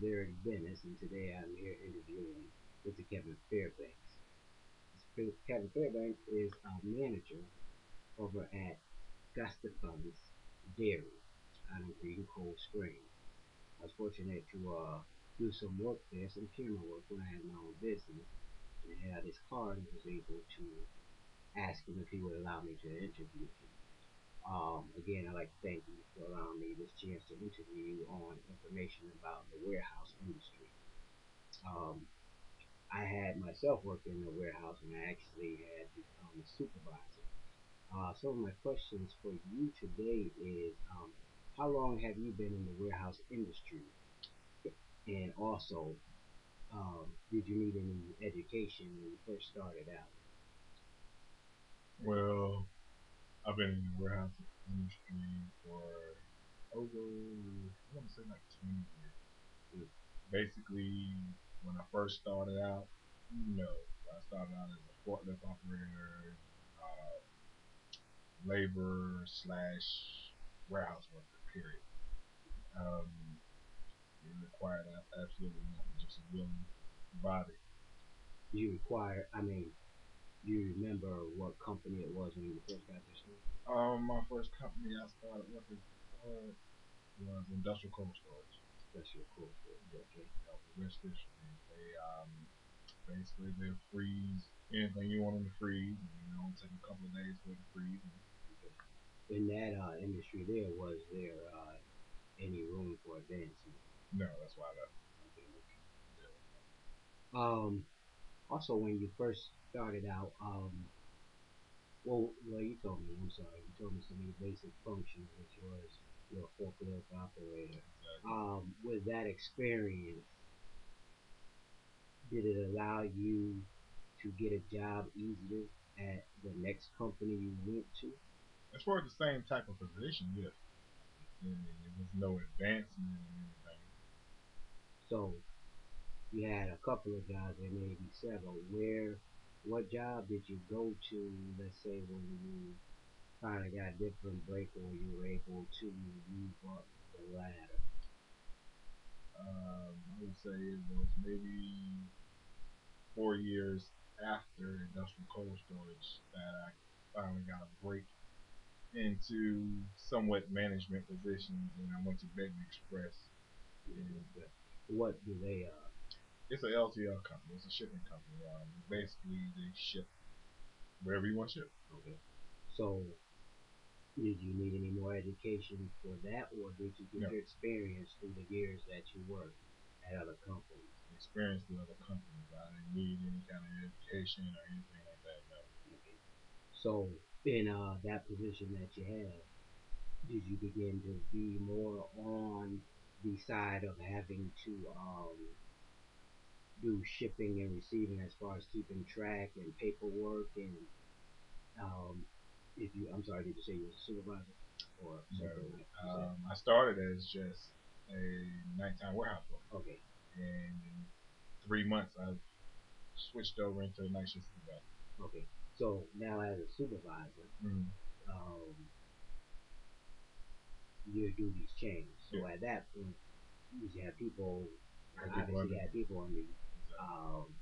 is Erick Dennis, and today I'm here interviewing Mr. Kevin Fairbanks. Kevin Fairbanks is a manager over at Gustavus Dairy out in Green Cold Springs. I was fortunate to do some work there, some camera work when I had my own business, and I had his card and was able to ask him if he would allow me to interview him. Again, I'd like to thank you for allowing me this chance to interview you on information about the warehouse industry. Um, I had myself worked in the warehouse and I actually had become a supervisor. Some of my questions for you today is how long have you been in the warehouse industry? And also, did you need any education when you first started out? Well, I've been in the warehouse industry for over, I want to say like 20 years. Mm. Basically, when I first started out, I started out as a forklift operator, uh, labor slash warehouse worker, period. Um, it required absolutely nothing, just a willing body. Do you require, I mean, do you remember what company it was when you first got your start? My first company I started working for was industrial cold storage. That's your cool story. Yeah, Okay. West Michigan. They basically they freeze anything you want them to freeze. Take a couple of days for it to freeze. Okay. In that industry there, was there any room for advancement? No, that's why I left. Okay, okay. Also, when you first started out, well, you told me, I'm sorry, you told me some of your basic functions, which was your forklift operator. Exactly. With that experience, did it allow you to get a job easier at the next company you went to? As far as the same type of position, yes. There was no advancement in anything. So you had a couple of jobs, there maybe several. What job did you go to, let's say, when you kind of got a different break or you were able to move up the ladder? I would say it was maybe 4 years after industrial cold storage that I finally got a break into somewhat management positions, and I went to Benton Express. And What do they, it's an LTL company. It's a shipping company. Basically, they ship wherever you want to ship. okay. So, did you need any more education for that, or did you get No, your experience through the years that you worked at other companies? experience with other companies. I didn't need any kind of education or anything like that. No. Okay. So, in that position that you had, did you begin to be more on the side of having to do shipping and receiving as far as keeping track and paperwork and um, if you, I'm sorry, did you say you was a supervisor or No. something like that? I started as just a nighttime warehouse worker, Okay, and in 3 months I switched over into a night shift supervisor. okay. So now as a supervisor, Mm. um, your duties change. So Yeah, at that point, you have people, I had people obviously under you me. had people under you. Exactly.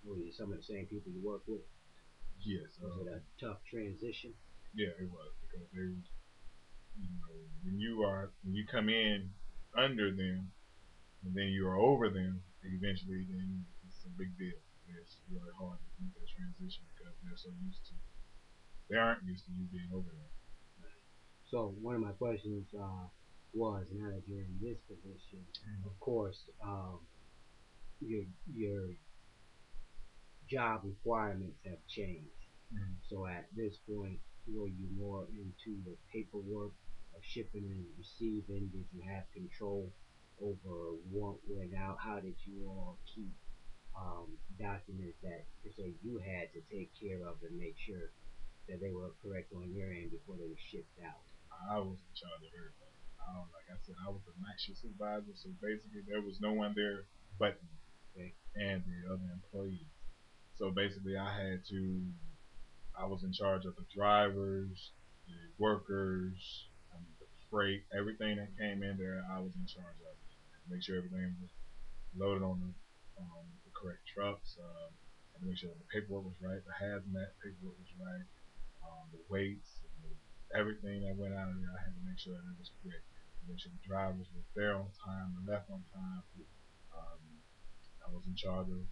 Were you some of the same people you work with? Yes. Was it a tough transition? Yeah, it was because when you come in under them and then you are over them, eventually then it's a big deal. It's really hard to make that transition because they aren't used to you being over them. So one of my questions was, now that you're in this position, Mm-hmm. of course, your job requirements have changed. Mm-hmm. So at this point, were you more into the paperwork of shipping and receiving? Did you have control over what went out? How did you all keep documents that, to say, you had to take care of and make sure that they were correct on your end before they were shipped out? I was in charge of everything. Like I said, I was the night shift supervisor, so basically there was no one there but me Okay. and the other employees. So basically, I was in charge of the drivers, the workers, the freight, everything that came in there. I was in charge of it. Make sure everything was loaded on the correct trucks. Had to make sure that the paperwork was right, the hazmat paperwork was right, the weights, and everything that went out of there. I had to make sure that it was correct. Make sure the drivers were there on time and left on time. Um, I was in charge of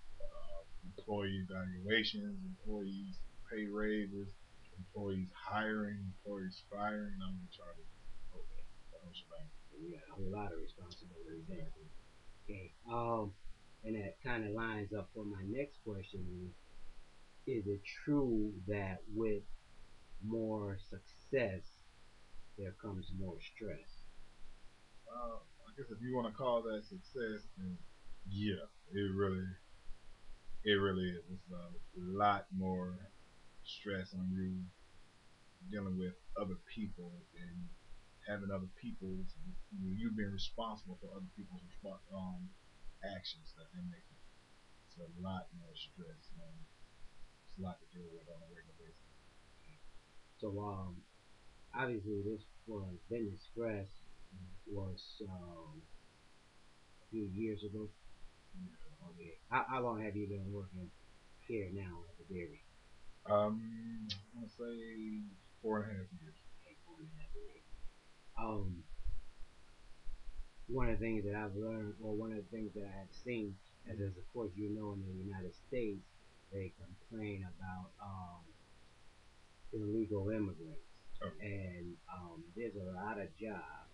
employee evaluations, employees pay raises, employees hiring, employees firing. I was in charge of Okay. the whole shebang. You got a whole lot of responsibilities there. Exactly. Okay. And that kind of lines up for my next question: is it true that with more success there comes more stress? I guess if you want to call that success, then yeah, it really is. It's a lot more stress on you dealing with other people and having other people's you being responsible for other people's actions that they're making. It's a lot more stress. It's a lot to deal with on a regular basis. So obviously this was Dennis Express was a few years ago. Yeah. Okay. How long have you been working here now at the dairy? I want to say 4.5 years. Okay, 4.5 years. Um, one of the things that I've learned, or one of the things that I have seen, as of course you know, in the United States, they complain about illegal immigrants, Oh, and there's a lot of jobs,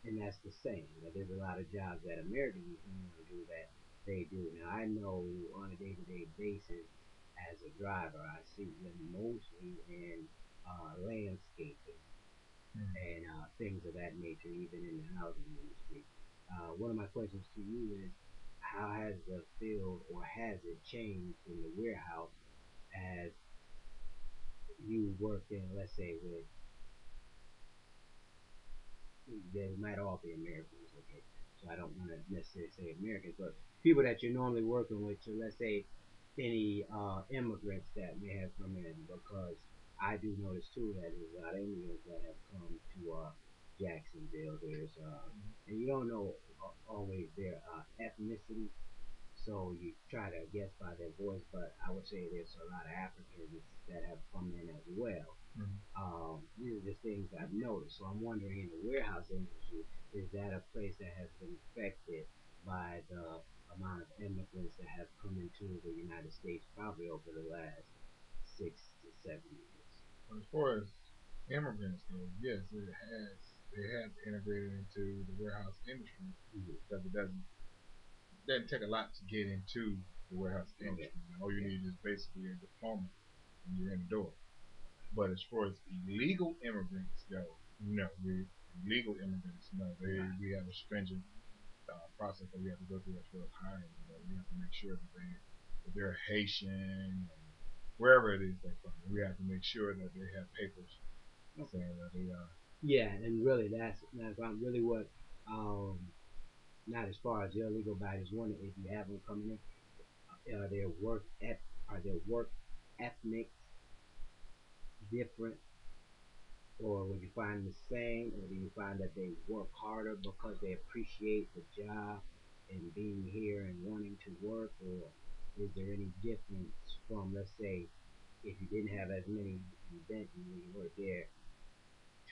and that's the same. That there's a lot of jobs that Americans want to do that they do. Now I know on a day-to-day basis, as a driver, I see them mostly in landscaping and things of that nature, even in the housing industry. One of my questions to you is, how has the field, or has it changed in the warehouse as you work in, let's say, with, they might all be Americans, okay? So I don't want to necessarily say Americans, but people that you're normally working with. So let's say any immigrants that may have come in, because I do notice too that there's a lot of immigrants that have come to Jacksonville. There's and you don't know always their ethnicity, so you try to guess by their voice. But I would say there's a lot of Africans that have come in as well. mm-hmm. These are just things I've noticed. So I'm wondering, in the warehouse industry, is that a place that has been affected by the amount of immigrants that have come into the United States probably over the last 6 to 7 years? As far as immigrants go, yes, it has. They have integrated into the warehouse industry Mm-hmm. because it doesn't take a lot to get into the warehouse Okay. industry. All you Okay. need is basically a diploma, and you're in the door. But as far as illegal immigrants go, no. Illegal immigrants, no. Right. We have a stringent process that we have to go through as far as hiring. We have to make sure that they're Haitian, and wherever it is they're from. We have to make sure that they have papers Okay. saying that they are. Yeah, and really, that's really what. Um, Not as far as illegal, but I just wonder if you have them coming in, are their work ethnics different, or would you find the same, or do you find that they work harder because they appreciate the job and being here and wanting to work, or is there any difference from, let's say, if you didn't have as many events when you were there?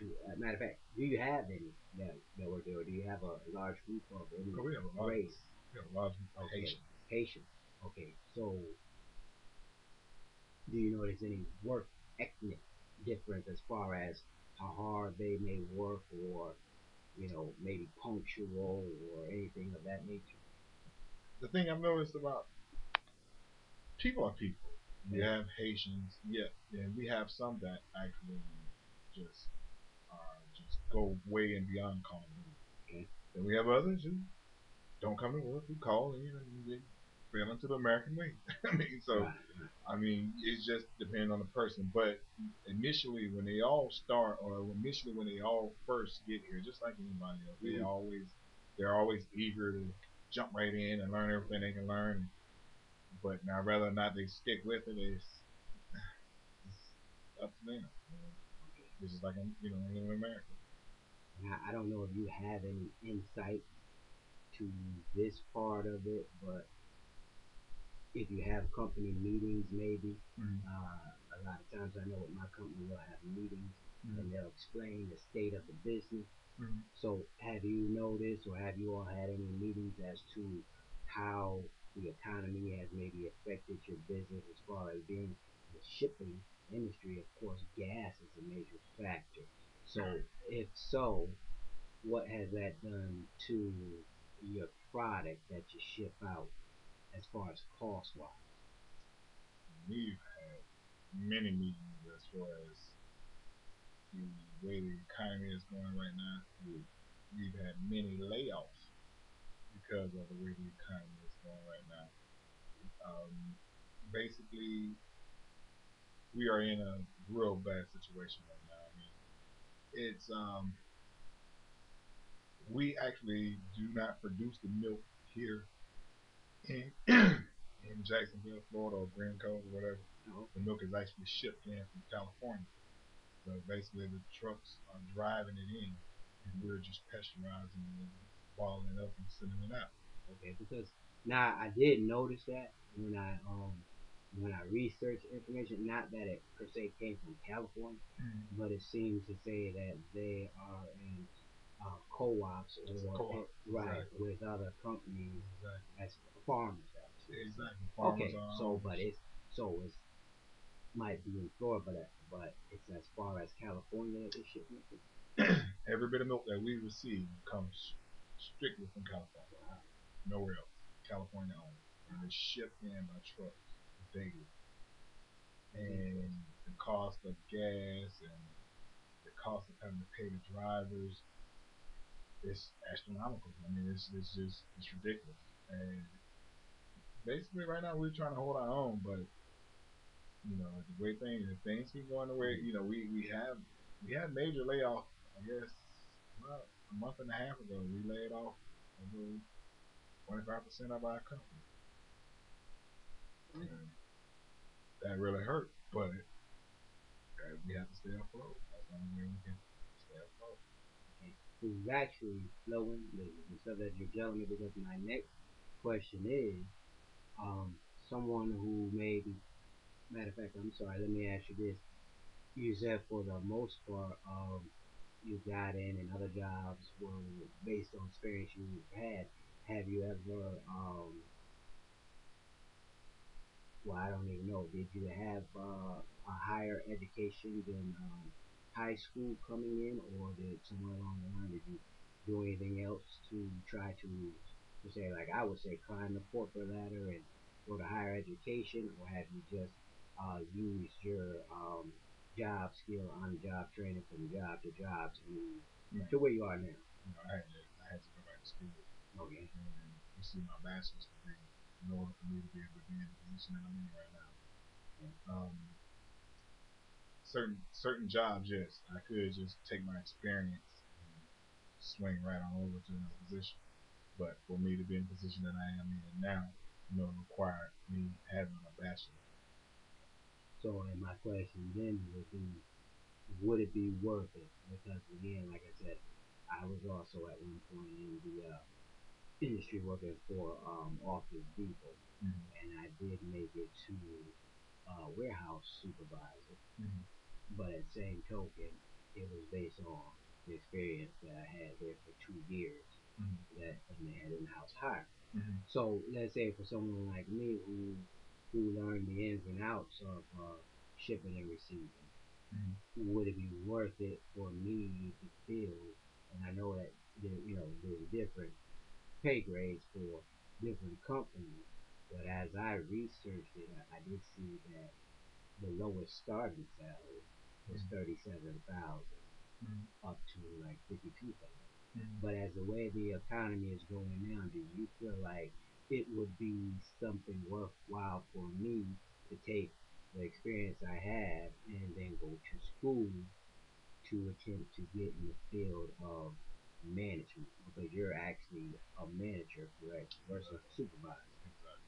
To matter of fact, do you have any that were there, or do you have a large group of any Oh, race? we have a lot of Okay, Haitians. Haitians. Okay, so do you notice any work ethnic difference as far as how hard they may work, or maybe punctual, or anything of that nature? The thing I've noticed about people are people. We Okay. have Haitians, yeah, and we have some that actually just just go way and beyond calling. Okay. Then we have others who don't come to work, who call in and they fell into the American way. I mean, so Right. Right. I mean, it's just depending on the person. But initially, when they all start, or initially when they all first get here, just like anybody else, Mm-hmm. they're always eager to jump right in and learn everything they can learn. But now, whether or not they stick with it is up to them. Okay. This is like in America. And I don't know if you have any insight to this part of it, but if you have company meetings, maybe a lot of times I know with my company we'll have meetings and they'll explain the state of the business. So have you noticed or have you all had any meetings as to how the economy has maybe affected your business as far as being the shipping industry? Of course, gas is a major factor. So if so, what has that done to your product that you ship out as far as cost wise? We've had many meetings as far as the way the economy is going right now. We've had many layoffs because of the way the economy is going right now. Basically, we are in a real bad situation right now. I mean, it's we actually do not produce the milk here in in Jacksonville, Florida, or Grand Cove, or whatever. No. The milk is actually shipped in from California. So basically, the trucks are driving it in, and we're just pasteurizing it, bottling it up, and sending it out. Okay, because now I did notice that when I researched information, not that it per se came from California, but it seems to say that they are in co-ops or right Exactly. with other companies Exactly. as farmers actually. Exactly. Okay, Farmers are so but it's might be in Florida, but it's as far as California that they ship it. every bit of milk that we receive comes strictly from California. Wow. Nowhere else. California only. And it's shipped in by trucks daily. And the cost of gas and the cost of having to pay the drivers is astronomical. I mean, it's ridiculous. And basically, right now we're trying to hold our own, but the way things keep going the way we have major layoff. I guess about a month and a half ago, we laid off over 25% of our company. And that really hurt, but we have to stay afloat. That's the only way we can stay afloat. Okay. Who's actually flowing the stuff that you're telling me? Because my next question is, someone who maybe, matter of fact, I'm sorry, let me ask you this. You said for the most part, you got in and other jobs were based on experience you've had. Have you ever, well, I don't even know, did you have a higher education than high school coming in, or did somewhere along the line, did you do anything else to try to say, like I would say, climb the corporate ladder and go to higher education, or have you just used your job skill on job training from job to job to move to where you are now? I had to go back to school. Okay. And pursue my bachelor's degree in order for me to be able to be in the position that I'm in right now. Certain jobs, yes, I could just take my experience and swing right on over to another position. But for me to be in the position that I am in now, require me having a bachelor's. So, and my question then would it be worth it? Because again, like I said, I was also at one point in the industry working for Office Depot, and I did make it to warehouse supervisor. But at the same token, it was based on the experience that I had there for 2 years that and they had in-house hire. So let's say for someone like me who learned the ins and outs of shipping and receiving, would it be worth it for me to feel? And I know that there's different pay grades for different companies, but as I researched it, I did see that the lowest starting salary was 37,000 up to like 52,000. But as the way the economy is going now, do you feel like it would be something worthwhile for me to take the experience I have and then go to school to attempt to get in the field of management? Because you're actually a manager, correct, versus a supervisor.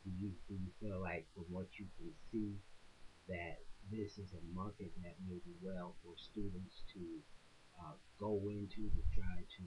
Do you feel like from what you can see that this is a market that may be well for students to go into to try to